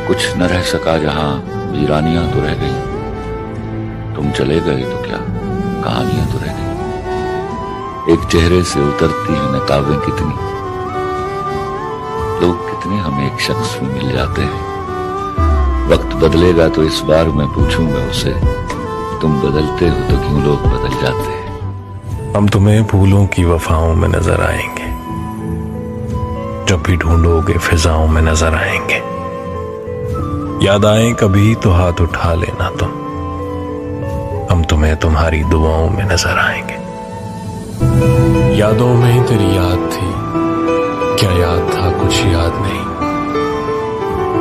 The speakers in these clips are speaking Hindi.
कुछ न रह सका जहां वीरानियां तो रह गई। तुम चले गए तो क्या कहानियां तो रह गई। एक चेहरे से उतरती हैं नकाबें कितनी, लोग कितने हमें एक शख्स में मिल जाते हैं। वक्त बदलेगा तो इस बार मैं पूछूंगा उसे, तुम बदलते हो तो क्यों लोग बदल जाते हैं। हम तुम्हें फूलों की वफाओं में नजर आएंगे, जब भी ढूंढोगे फिजाओं में नजर आएंगे। याद आए कभी तो हाथ उठा लेना तुम, हम तुम्हें तुम्हारी दुआओं में नजर आएंगे। यादों में ही तेरी याद थी, क्या याद था कुछ याद नहीं।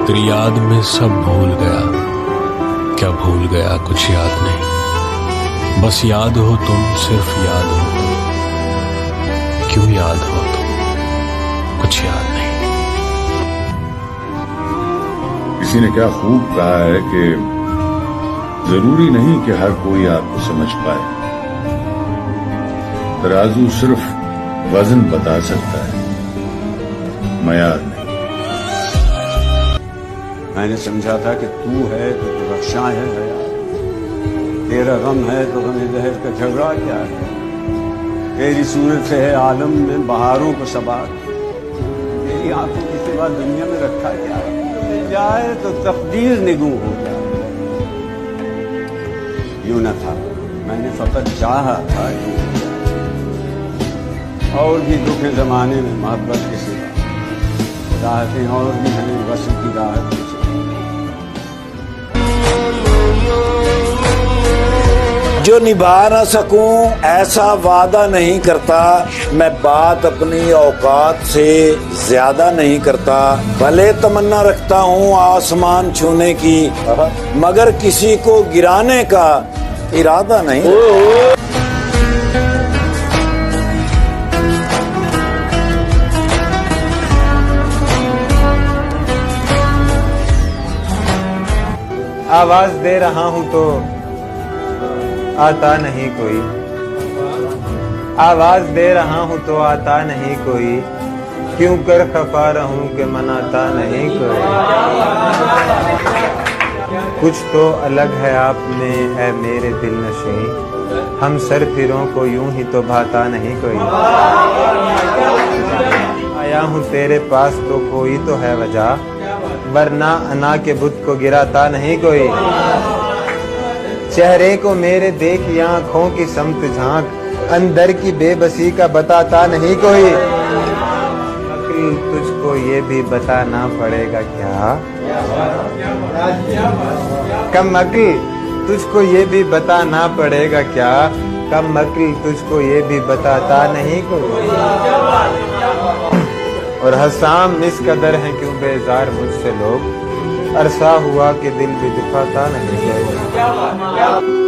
तेरी याद में सब भूल गया, क्या भूल गया कुछ याद नहीं। बस याद हो तुम, सिर्फ याद हो तुम, क्यों याद हो तुम, कुछ याद नहीं। किसी ने क्या खूब कहा है कि जरूरी नहीं कि हर कोई आपको समझ पाए। तराजू सिर्फ वजन बता सकता है, मयार नहीं। मैंने समझा था कि तू है तो रक्षा है हया, तेरा गम है तो गम जहर का झगड़ा क्या है। तेरी सूरत से है आलम में बहारों को सबार, तेरी आंखों के सिवा दुनिया में रखा क्या है। मिल जाए तो तकदीर निगू हो जाए। यूं न था, मैंने फकत चाहा था यूं हो जाए। और भी दुख जमाने में मोहब्बत के सिवा राहतें और भी हैं, वस्ल की राहत के सिवा। जो निभा ना सकूं ऐसा वादा नहीं करता, मैं बात अपनी औकात से ज्यादा नहीं करता। भले तमन्ना रखता हूँ आसमान छूने की, मगर किसी को गिराने का इरादा नहीं। आवाज दे रहा हूं तो आता नहीं कोई, आवाज दे रहा हूं तो आता नहीं कोई। क्यों कर खफा रहूं कि मनाता नहीं कोई। कुछ तो अलग है आप में है मेरे दिल नशीं, हम सर फिरों को यूं ही तो भाता नहीं कोई। आया हूं तेरे पास तो कोई तो है वजह, वरना अना के बुत को गिराता नहीं कोई। चेहरे को मेरे देख आंखों की समत झांक, अंदर की बेबसी का बताता नहीं कोई। अक्ल तुझको ये भी बताना पड़ेगा क्या, कम अक्ल तुझको ये भी बताना पड़ेगा क्या। कम अक्ल तुझको ये भी बताता नहीं कोई। और हसाम इस कदर है क्यों बेजार मुझसे लोग, अरसा हुआ कि दिल भी दुखाता नहीं कोई।